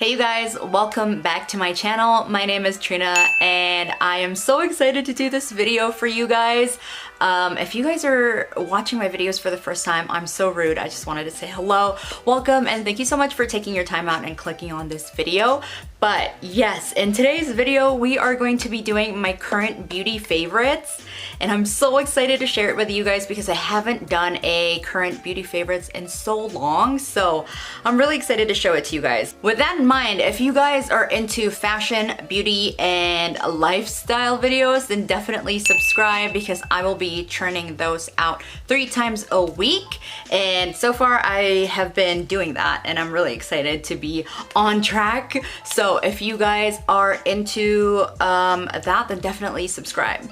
Hey you guys, welcome back to my channel. My name is Trina and I am so excited to do this video for you guys. If you guys are watching my videos for the first time, I'm so rude. I just wanted to say hello, welcome, and thank you so much for taking your time out and clicking on this video. But yes, in today's video, we are going to be doing my current beauty favorites. And I'm so excited to share it with you guys because I haven't done a current beauty favorites in so long. So I'm really excited to show it to you guys. With that in mind, if you guys are into fashion, beauty, and lifestyle videos, then definitely subscribe because I will be churning those out 3 times a week. And so far I have been doing that and I'm really excited to be on track. So if you guys are into that, then definitely subscribe.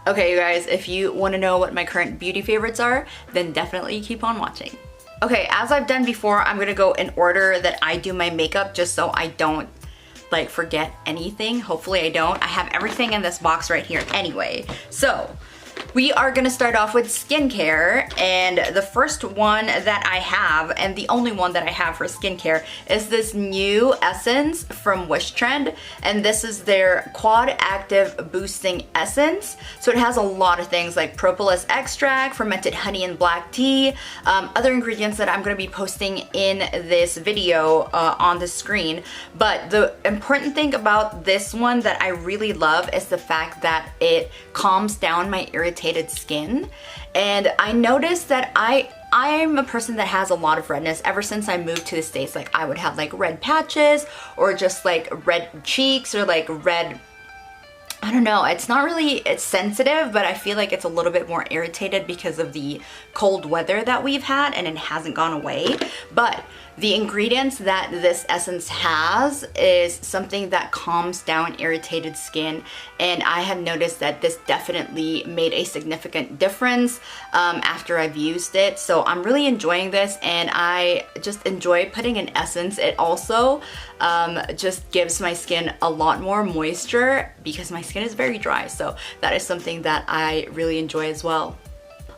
Okay, you guys, if you want to know what my current beauty favorites are, then definitely keep on watching. Okay, as I've done before, I'm gonna go in order that I do my makeup just so I don't like forget anything. Hopefully I don't. I have everything in this box right here anyway. So we are gonna start off with skincare, and the first one that I have, and the only one that I have for skincare, is this new essence from Wishtrend, and this is their Quad Active Boosting Essence. So it has a lot of things like propolis extract, fermented honey and black tea, other ingredients that I'm gonna be posting in this video on the screen. But the important thing about this one that I really love is the fact that it calms down my irritated skin. And I noticed that I'm a person that has a lot of redness. Ever since I moved to the States, like I would have like red patches or just like red cheeks or like red, I don't know, it's not really, it's sensitive, but I feel like it's a little bit more irritated because of the cold weather that we've had and it hasn't gone away. But the ingredients that this essence has is something that calms down irritated skin, and I have noticed that this definitely made a significant difference after I've used it. So I'm really enjoying this, and I just enjoy putting in essence. It also just gives my skin a lot more moisture because my skin is very dry, so that is something that I really enjoy as well.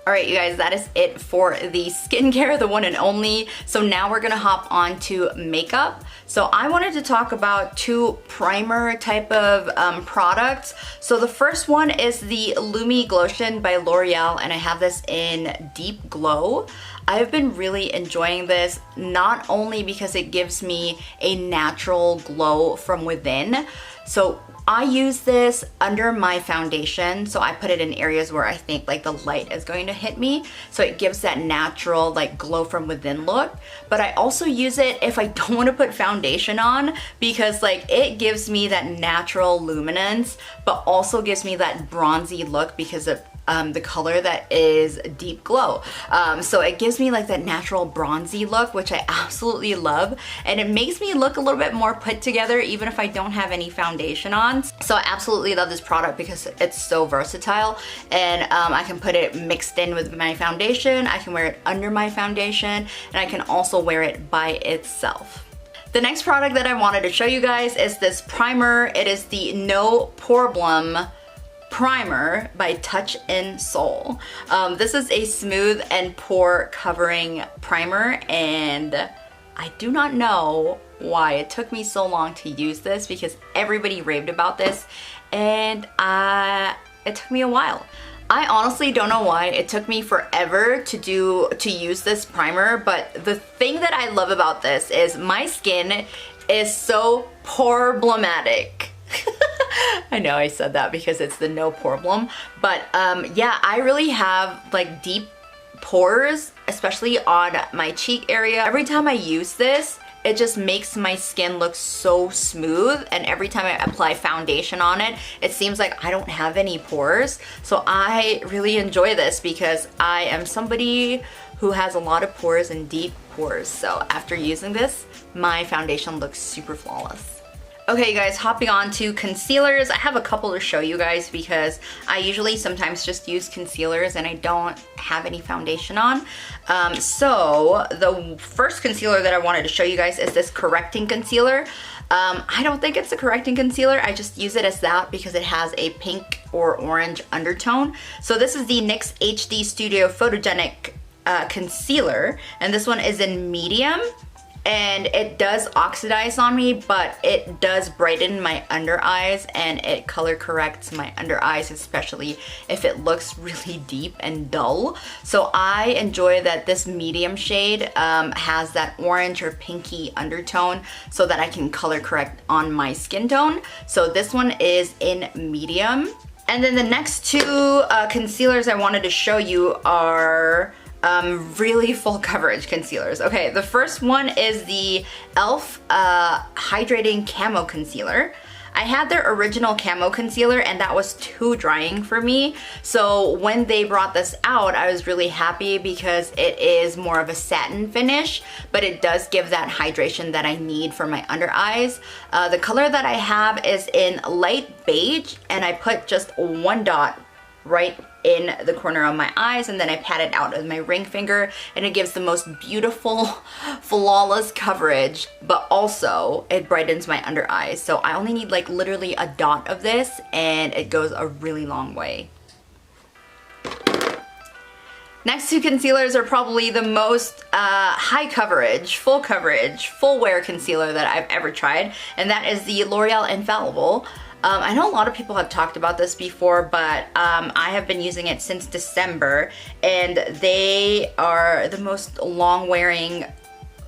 Alright you guys, that is it for the skincare, the one and only. So now we're gonna hop on to makeup. So I wanted to talk about 2 primer type of products. So the first one is the Lumi Glotion by L'Oreal, and I have this in Deep Glow. I've been really enjoying this, not only because it gives me a natural glow from within. So I use this under my foundation, so I put it in areas where I think like the light is going to hit me, so it gives that natural like glow from within look. But I also use it if I don't want to put foundation on, because like it gives me that natural luminance but also gives me that bronzy look because of the color that is Deep Glow. So it gives me like that natural bronzy look, which I absolutely love, and it makes me look a little bit more put together even if I don't have any foundation on. So I absolutely love this product because it's so versatile, and I can put it mixed in with my foundation, I can wear it under my foundation, and I can also wear it by itself. The next product that I wanted to show you guys is this primer. It is the No Poreblem Primer by Touch in Soul. This is a smooth and pore covering primer, and I do not know why it took me so long to use this because everybody raved about this, and it took me a while. I honestly don't know why it took me forever to use this primer, but the thing that I love about this is my skin is so problematic. I know I said that because it's the No Poreblem, but yeah, I really have like deep pores, especially on my cheek area. Every time I use this, it just makes my skin look so smooth, and every time I apply foundation on it, it seems like I don't have any pores. So I really enjoy this because I am somebody who has a lot of pores and deep pores. So after using this, my foundation looks super flawless. Okay you guys, hopping on to concealers. I have a couple to show you guys because I usually sometimes just use concealers and I don't have any foundation on. So the first concealer that I wanted to show you guys is this correcting concealer. I don't think it's a correcting concealer, I just use it as that because it has a pink or orange undertone. So this is the NYX HD Studio Photogenic concealer, and this one is in medium. and it does oxidize on me, but it does brighten my under eyes and it color corrects my under eyes, especially if it looks really deep and dull. So I enjoy that this medium shade has that orange or pinky undertone so that I can color correct on my skin tone. So this one is in medium. And then the next two concealers I wanted to show you are really full coverage concealers. Okay, the first one is the e.l.f. Hydrating Camo Concealer. I had their original Camo concealer and that was too drying for me. So when they brought this out, I was really happy because it is more of a satin finish, but it does give that hydration that I need for my under eyes. The color that I have is in light beige, and I put just one dot right in the corner of my eyes, and then I pat it out with my ring finger, and it gives the most beautiful, flawless coverage, but also it brightens my under eyes. So I only need like literally a dot of this and it goes a really long way. Next two concealers are probably the most high coverage, full wear concealer that I've ever tried, and that is the L'Oreal Infallible. I know a lot of people have talked about this before, but I have been using it since December, and they are the most long-wearing,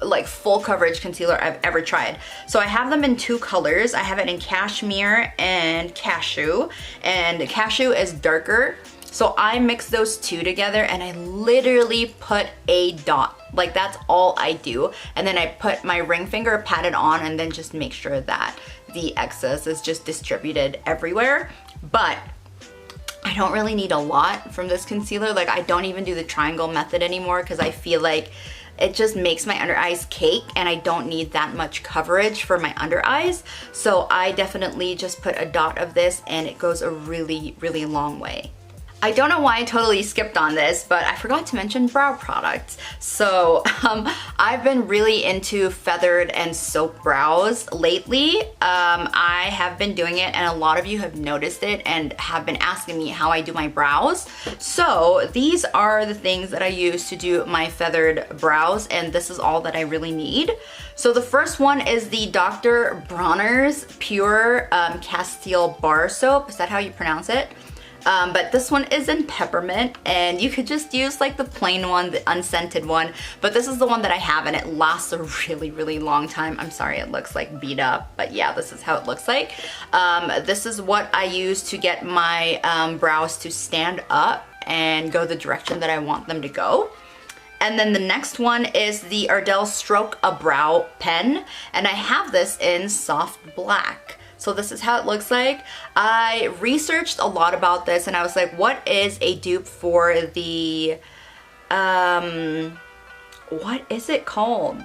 like full coverage concealer I've ever tried. So I have them in two colors. I have it in Cashmere and Cashew, and Cashew is darker. So I mix those two together and I literally put a dot. Like that's all I do. And then I put my ring finger, pat it on, and then just make sure that the excess is just distributed everywhere. But I don't really need a lot from this concealer. Like I don't even do the triangle method anymore because I feel like it just makes my under eyes cake and I don't need that much coverage for my under eyes. So I definitely just put a dot of this and it goes a really, really long way. I don't know why I totally skipped on this, but I forgot to mention brow products. So I've been really into feathered and soap brows lately. I have been doing it and a lot of you have noticed it and have been asking me how I do my brows. So these are the things that I use to do my feathered brows, and this is all that I really need. So the first one is the Dr. Bronner's Pure Castille Bar Soap. Is that how you pronounce it? But this one is in peppermint, and you could just use like the plain one, the unscented one, but this is the one that I have and it lasts a really, really long time. I'm sorry it looks like beat up, but yeah, this is how it looks like. This is what I use to get my brows to stand up and go the direction that I want them to go. And then the next one is the Ardelle Stroke a Brow Pen, and I have this in soft black. So this is how it looks like. I researched a lot about this and I was like, what is a dupe for the, what is it called?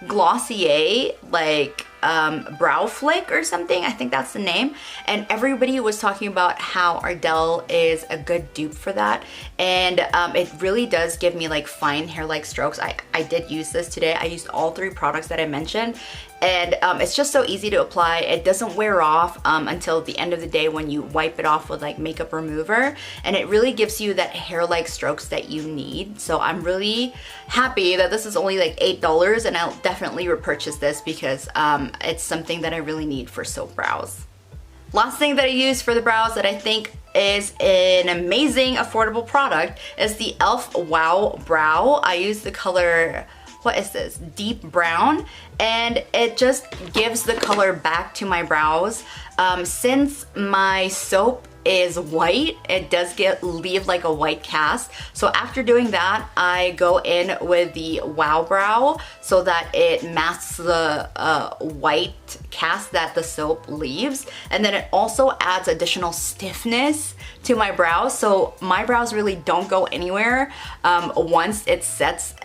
Glossier, like brow flick or something. I think that's the name. And everybody was talking about how Ardelle is a good dupe for that. And it really does give me like fine hair-like strokes. I did use this today. I used all three products that I mentioned. And it's just so easy to apply. It doesn't wear off until the end of the day when you wipe it off with like makeup remover, and it really gives you that hair-like strokes that you need. So I'm really happy that this is only like $8, and I'll definitely repurchase this because it's something that I really need for soap brows. Last thing that I use for the brows that I think is an amazing affordable product is the e.l.f. Wow Brow. I use the color, what is this, deep brown, and it just gives the color back to my brows. Since my soap is white, it does leave like a white cast. So after doing that, I go in with the Wow Brow so that it masks the white cast that the soap leaves. And then it also adds additional stiffness to my brows. So my brows really don't go anywhere. Once it sets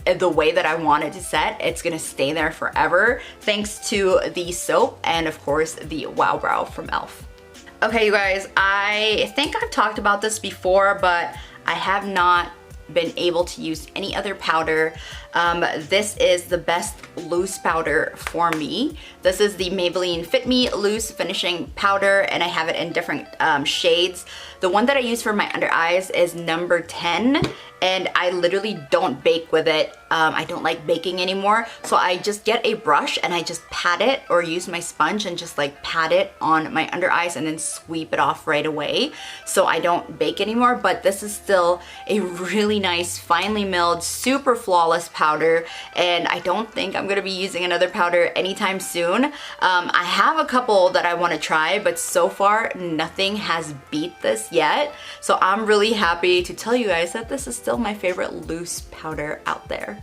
the way that I want it to set, it's gonna stay there forever thanks to the soap and of course the Wow Brow from e.l.f. Okay, you guys, I think I've talked about this before, but I have not been able to use any other powder. This is the best loose powder for me. This is the Maybelline Fit Me Loose Finishing Powder, and I have it in different shades. The one that I use for my under eyes is number 10, and I literally don't bake with it. I don't like baking anymore, so I just get a brush and I just pat it, or use my sponge and just like pat it on my under eyes and then sweep it off right away, so I don't bake anymore. But this is still a really nice, finely milled, super flawless powder, and I don't think I'm gonna be using another powder anytime soon. I have a couple that I want to try, but so far nothing has beat this yet, so I'm really happy to tell you guys that this is still my favorite loose powder out there.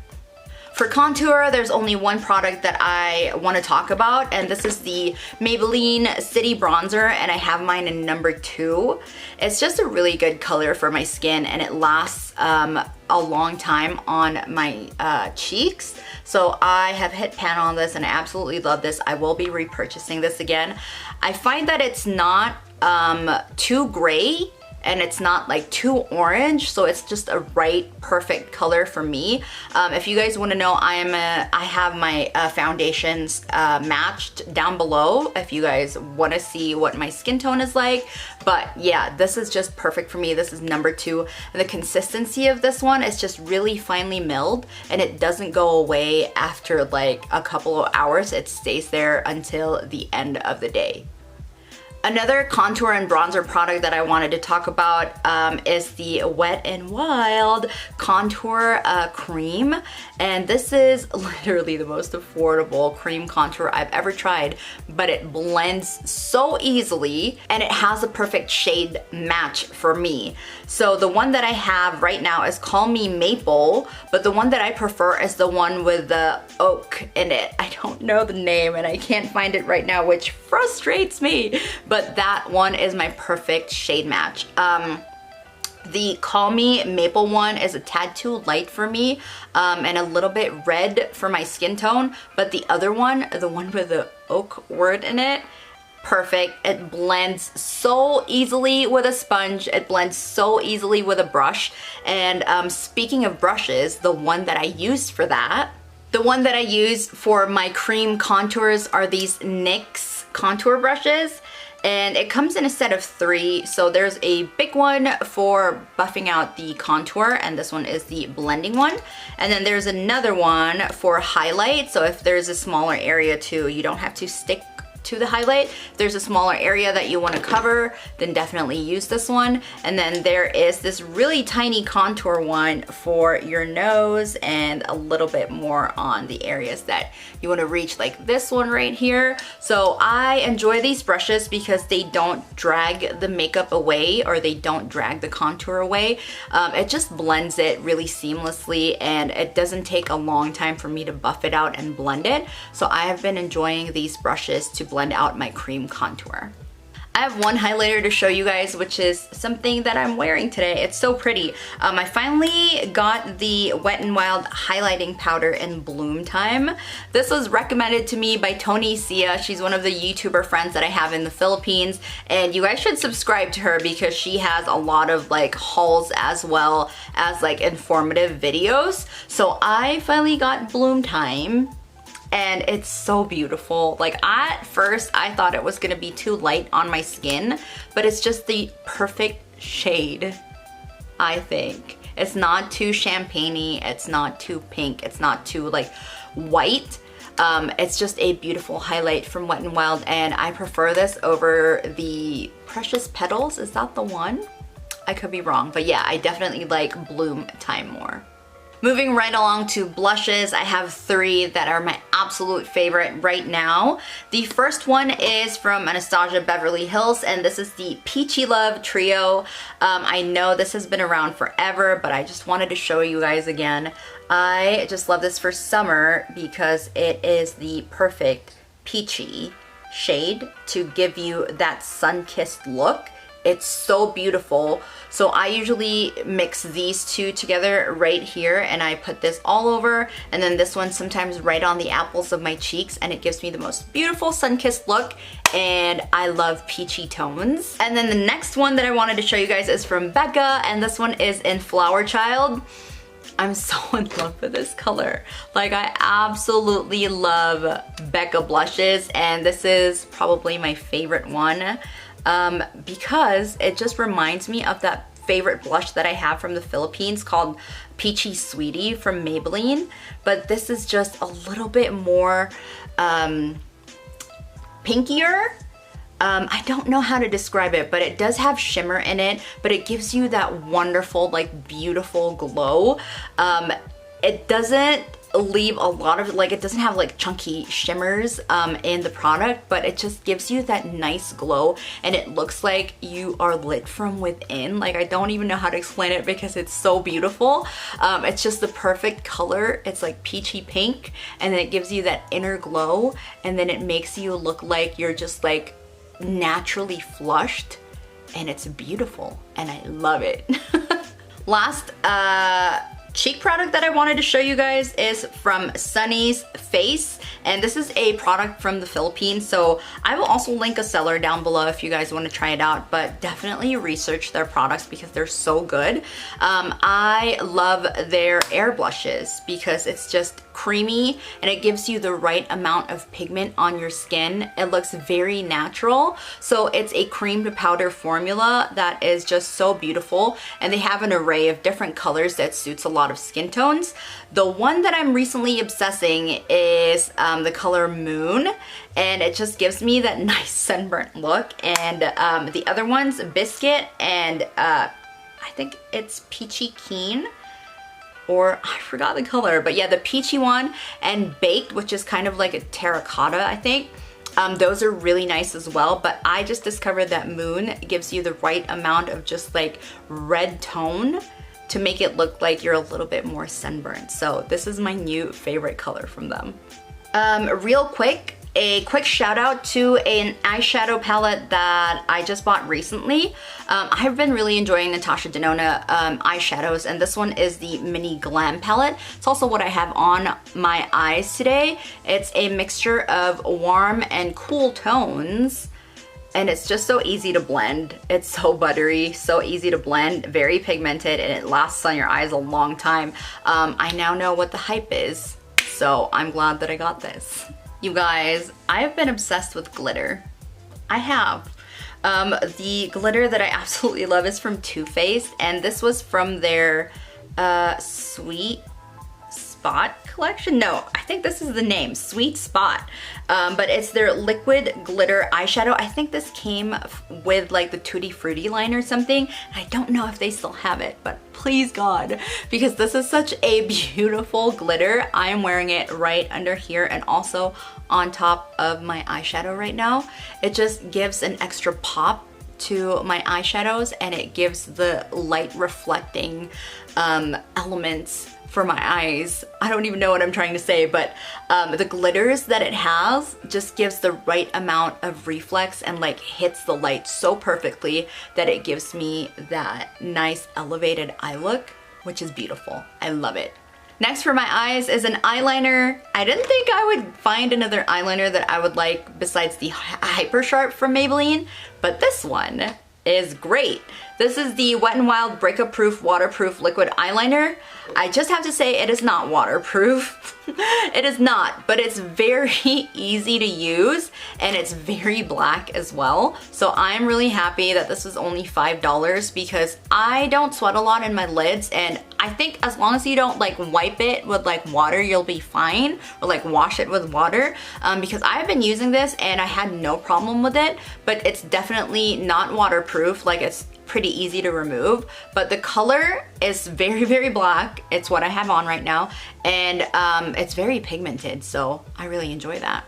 For contour, there's only one product that I want to talk about, and this is the Maybelline City Bronzer, and I have mine in number 2. It's just a really good color for my skin, and it lasts a long time on my cheeks. So I have hit pan on this and I absolutely love this. I will be repurchasing this again. I find that it's not too gray, and it's not like too orange, so it's just a right perfect color for me. If you guys want to know, I have my foundations matched down below if you guys want to see what my skin tone is like. But yeah, this is just perfect for me. This is number 2, and the consistency of this one is just really finely milled, and it doesn't go away after like a couple of hours. It stays there until the end of the day. Another contour and bronzer product that I wanted to talk about is the Wet n Wild Contour Cream. And this is literally the most affordable cream contour I've ever tried, but it blends so easily and it has a perfect shade match for me. So the one that I have right now is Call Me Maple, but the one that I prefer is the one with the oak in it. I don't know the name and I can't find it right now, which frustrates me, but that one is my perfect shade match. The Call Me Maple one is a tad too light for me, and a little bit red for my skin tone, but the other one, the one with the oak word in it, perfect. It blends so easily with a sponge. It blends so easily with a brush. And speaking of brushes, the one that I used for that, the one that I use for my cream contours are these NYX contour brushes. And it comes in a set of 3, so there's a big one for buffing out the contour, and this one is the blending one. And then there's another one for highlight, so if there's a smaller area too, you don't have to stick to the highlight. If there's a smaller area that you want to cover, then definitely use this one. And then there is this really tiny contour one for your nose and a little bit more on the areas that you want to reach, like this one right here. So I enjoy these brushes because they don't drag the makeup away, or they don't drag the contour away. It just blends it really seamlessly, and it doesn't take a long time for me to buff it out and blend it. So I have been enjoying these brushes to blend out my cream contour. I have one highlighter to show you guys, which is something that I'm wearing today. It's so pretty. I finally got the Wet n Wild highlighting powder in Bloom Time. This was recommended to me by Tony Sia. She's one of the YouTuber friends that I have in the Philippines, and you guys should subscribe to her because she has a lot of like hauls as well as like informative videos. So I finally got Bloom Time, and it's so beautiful. Like at first I thought it was gonna be too light on my skin, but it's just the perfect shade, I think. It's not too champagne-y, it's not too pink, it's not too like white. It's just a beautiful highlight from Wet n Wild, and I prefer this over the Precious Petals. Is that the one? I could be wrong, but yeah, I definitely like Bloom Time more. Moving right along to blushes, I have 3 that are my absolute favorite right now. The first one is from Anastasia Beverly Hills, and this is the Peachy Love Trio. I know this has been around forever, but I just wanted to show you guys again. I just love this for summer because it is the perfect peachy shade to give you that sun-kissed look. It's so beautiful. So I usually mix these 2 together right here, and I put this all over, and then this one sometimes right on the apples of my cheeks, and it gives me the most beautiful sun-kissed look, and I love peachy tones. And then the next one that I wanted to show you guys is from Becca, and this one is in Flower Child. I'm so in love with this color. Like, I absolutely love Becca blushes, and this is probably my favorite one because it just reminds me of that favorite blush that I have from the Philippines called Peachy Sweetie from Maybelline, but this is just a little bit more pinkier. I don't know how to describe it, but it does have shimmer in it, but it gives you that wonderful, like, beautiful glow. It doesn't leave a lot of, like, it doesn't have like chunky shimmers in the product, but it just gives you that nice glow, and it looks like you are lit from within. Like, I don't even know how to explain it because it's so beautiful. It's just the perfect color. It's like peachy pink, and then it gives you that inner glow, and then it makes you look like you're just like naturally flushed, and it's beautiful, and I love it. Last cheek product that I wanted to show you guys is from Sunny's Face, and this is a product from the Philippines, so I will also link a seller down below if you guys want to try it out, but definitely research their products because they're so good. I love their air blushes because it's just creamy and it gives you the right amount of pigment on your skin. It looks very natural, so it's a cream to powder formula that is just so beautiful, and they have an array of different colors that suits a lot of skin tones. The one that I'm recently obsessing is the color Moon, and it just gives me that nice sunburnt look, and the other one's Biscuit and I think it's Peachy Keen, or I forgot the color, but yeah, the peachy one, and Baked, which is kind of like a terracotta, I think. Those are really nice as well, but I just discovered that Moon gives you the right amount of just like red tone to make it look like you're a little bit more sunburned. So this is my new favorite color from them. Real quick, a quick shout out to an eyeshadow palette that I just bought recently. I've been really enjoying Natasha Denona eyeshadows, and this one is the Mini Glam palette. It's also what I have on my eyes today. It's a mixture of warm and cool tones, and it's just so easy to blend. It's so buttery, so easy to blend, very pigmented, and it lasts on your eyes a long time. I now know what the hype is, so I'm glad that I got this. You guys, I have been obsessed with glitter. I have. The glitter that I absolutely love is from Too Faced, and this was from their Sweet Spot collection. No, I think this is the name, Sweet Spot. But it's their liquid glitter eyeshadow. I think this came with like the Tutti Frutti line or something. I don't know if they still have it, but please God, because this is such a beautiful glitter. I am wearing it right under here and also on top of my eyeshadow right now. It just gives an extra pop to my eyeshadows, and it gives the light reflecting elements for my eyes. I don't even know what I'm trying to say, but the glitters that it has just gives the right amount of reflex and like hits the light so perfectly that it gives me that nice elevated eye look, which is beautiful. I love it. Next for my eyes is an eyeliner. I didn't think I would find another eyeliner that I would like besides the Hyper Sharp from Maybelline, but this one is great. This is the Wet n Wild Breakup Proof Waterproof Liquid Eyeliner. I just have to say it is not waterproof. It is not, but it's very easy to use, and it's very black as well. So I'm really happy that this is only $5 because I don't sweat a lot in my lids, and I think as long as you don't like wipe it with like water, you'll be fine, or like wash it with water, because I've been using this and I had no problem with it, but it's definitely not waterproof. Like, it's pretty easy to remove, but the color is very, very black. It's what I have on right now, and it's very pigmented, so I really enjoy that.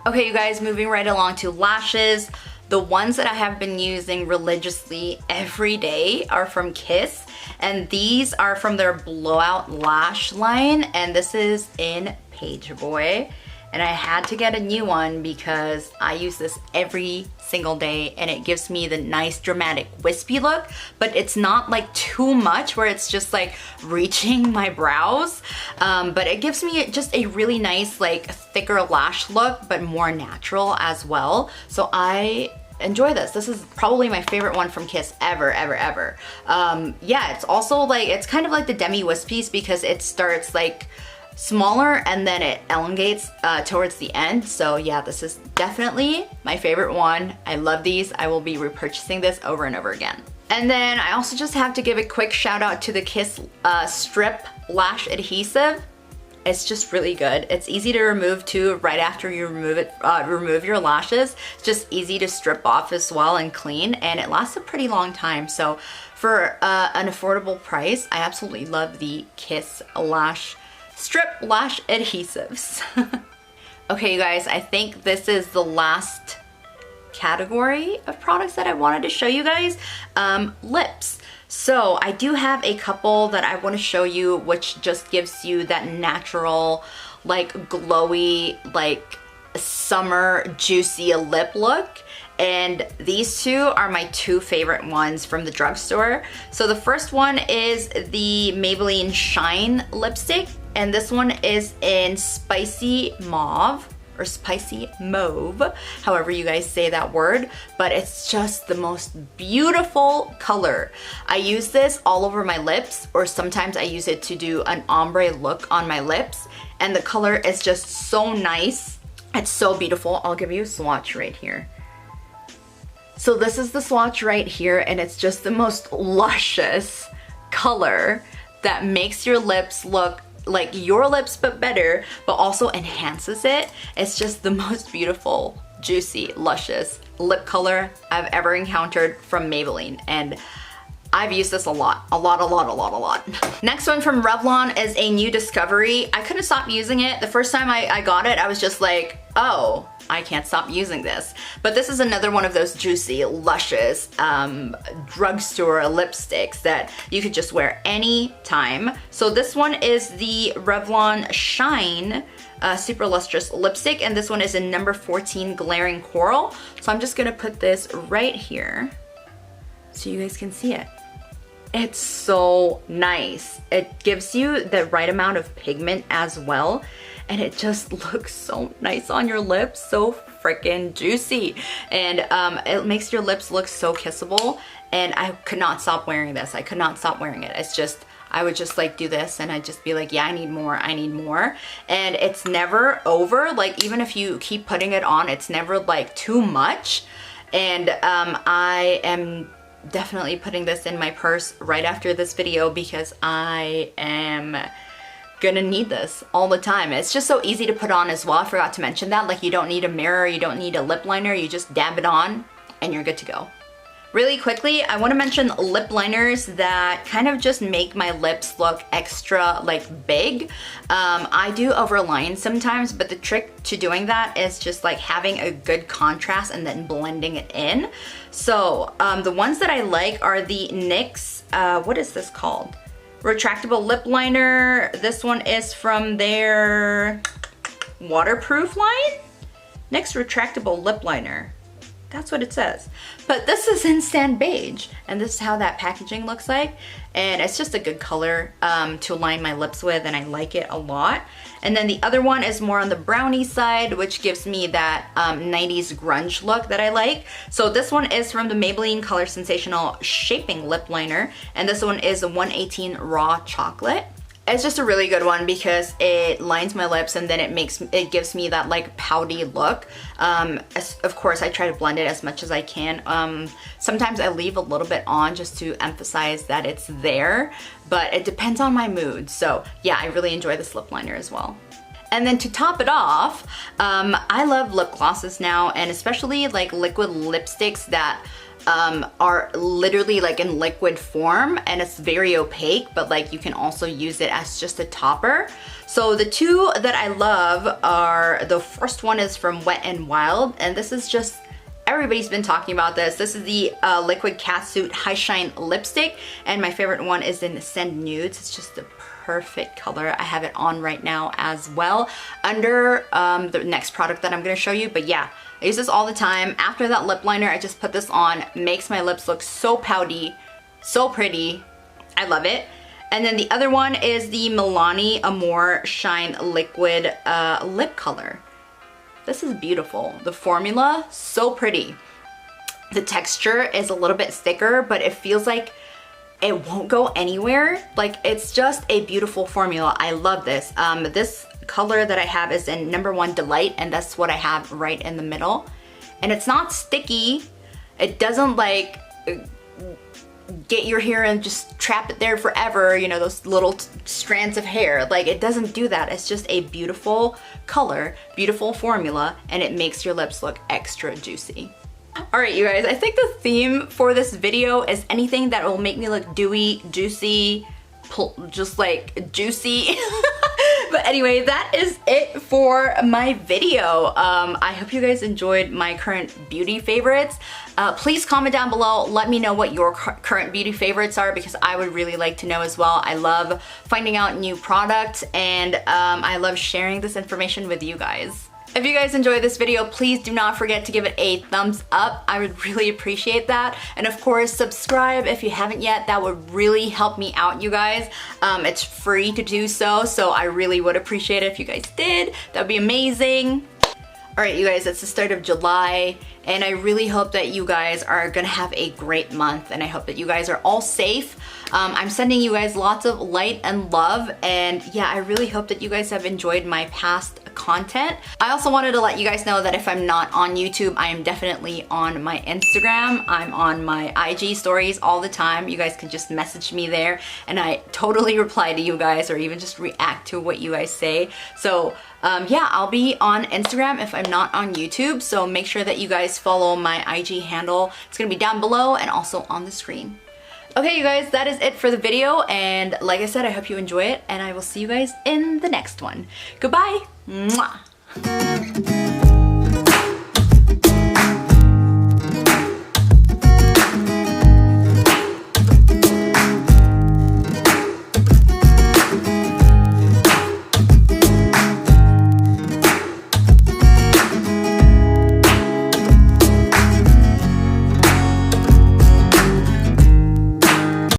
Okay, you guys, moving right along to lashes. The ones that I have been using religiously every day are from Kiss, and these are from their Blowout Lash line, and this is in Pageboy. And I had to get a new one because I use this every single day, and it gives me the nice dramatic wispy look, but it's not like too much where it's just like reaching my brows. But it gives me just a really nice like thicker lash look, but more natural as well. So I enjoy this. This is probably my favorite one from Kiss ever, ever, ever. Yeah, it's also like, it's kind of like the Demi Wispies because it starts like smaller and then it elongates towards the end. So yeah, this is definitely my favorite one. I love these. I will be repurchasing this over and over again. And then I also just have to give a quick shout out to the Kiss Strip Lash Adhesive. It's just really good. It's easy to remove too right after you remove your lashes. It's just easy to strip off as well and clean, and it lasts a pretty long time. So for an affordable price, I absolutely love the Kiss Strip Lash Adhesives. Okay, you guys, I think this is the last category of products that I wanted to show you guys. Lips. So I do have a couple that I want to show you, which just gives you that natural, like glowy, like summer juicy lip look. And these two are my two favorite ones from the drugstore. So the first one is the Maybelline Shine lipstick, and this one is in Spicy Mauve, or Spicy Mauve, however you guys say that word, but it's just the most beautiful color. I use this all over my lips, or sometimes I use it to do an ombre look on my lips, and the color is just so nice. It's so beautiful. I'll give you a swatch right here. So this is the swatch right here, and it's just the most luscious color that makes your lips look like your lips but better, but also enhances it. It's just the most beautiful, juicy, luscious lip color I've ever encountered from Maybelline, and I've used this a lot. Next one from Revlon is a new discovery. I couldn't stop using it. The first time I got it, I was just like, oh, I can't stop using this. But this is another one of those juicy, luscious drugstore lipsticks that you could just wear any time. So this one is the Revlon Shine Super Lustrous Lipstick, and this one is in number 14 Glaring Coral. So I'm just gonna put this right here so you guys can see it. It's so nice. It gives you the right amount of pigment as well, and it just looks so nice on your lips, so freaking juicy. And it makes your lips look so kissable, and I could not stop wearing this. I could not stop wearing it. It's just, I would just like do this and I'd just be like, yeah, I need more, I need more. And it's never over. Like even if you keep putting it on, it's never like too much. And I am definitely putting this in my purse right after this video because I am gonna need this all the time. It's just so easy to put on as well. I forgot to mention that. Like you don't need a mirror, you don't need a lip liner, you just dab it on and you're good to go. Really quickly, I want to mention lip liners that kind of just make my lips look extra like big. I do overline sometimes, but the trick to doing that is just like having a good contrast and then blending it in. So the ones that I like are the NYX, what is this called? Retractable lip liner. This one is from their waterproof line. NYX Retractable lip liner. That's what it says. But this is in Sand Beige, and this is how that packaging looks like. And it's just a good color to align my lips with, and I like it a lot. And then the other one is more on the brownie side, which gives me that 90s grunge look that I like. So this one is from the Maybelline Colorsensational Shaping Lip Liner, and this one is a 118 Raw Chocolate. It's just a really good one because it lines my lips and then it gives me that like pouty look. Of course, I try to blend it as much as I can. Sometimes I leave a little bit on just to emphasize that it's there, but it depends on my mood. So yeah, I really enjoy this lip liner as well. And then to top it off, I love lip glosses now, and especially like liquid lipsticks that are literally like in liquid form, and it's very opaque, but like you can also use it as just a topper. So the two that I love are, the first one is from Wet n Wild, and this is just, everybody's been talking about this. This is the liquid Catsuit High Shine lipstick, and my favorite one is in Send Nudes. It's just the perfect color. I have it on right now as well under the next product that I'm gonna show you. But yeah, I use this all the time. After that lip liner, I just put this on. Makes my lips look so pouty, so pretty. I love it. And then the other one is the Milani Amore Shine Liquid Lip Color. This is beautiful. The formula, so pretty. The texture is a little bit thicker, but it feels like it won't go anywhere. Like, it's just a beautiful formula. I love this. This color that I have is in number 1 Delight, and that's what I have right in the middle. And it's not sticky. It doesn't like get your hair and just trap it there forever, you know, those little strands of hair. Like, it doesn't do that. It's just a beautiful color, beautiful formula, and it makes your lips look extra juicy. Alright you guys, I think the theme for this video is anything that will make me look dewy, juicy, just like juicy. But anyway, that is it for my video. I hope you guys enjoyed my current beauty favorites. Please comment down below, let me know what your current beauty favorites are, because I would really like to know as well. I love finding out new products, and I love sharing this information with you guys. If you guys enjoyed this video, please do not forget to give it a thumbs up. I would really appreciate that. And of course, subscribe if you haven't yet. That would really help me out, you guys. It's free to do so, so I really would appreciate it if you guys did. That would be amazing. Alright you guys, it's the start of July, and I really hope that you guys are gonna have a great month, and I hope that you guys are all safe. I'm sending you guys lots of light and love, and yeah, I really hope that you guys have enjoyed my past content. I also wanted to let you guys know that if I'm not on YouTube, I am definitely on my Instagram. I'm on my IG stories all the time. You guys can just message me there, and I totally reply to you guys, or even just react to what you guys say. So yeah, I'll be on Instagram if I'm not on YouTube, so make sure that you guys follow my IG handle. It's gonna be down below and also on the screen. Okay, you guys, that is it for the video, and like I said, I hope you enjoy it, and I will see you guys in the next one. Goodbye! Mwah!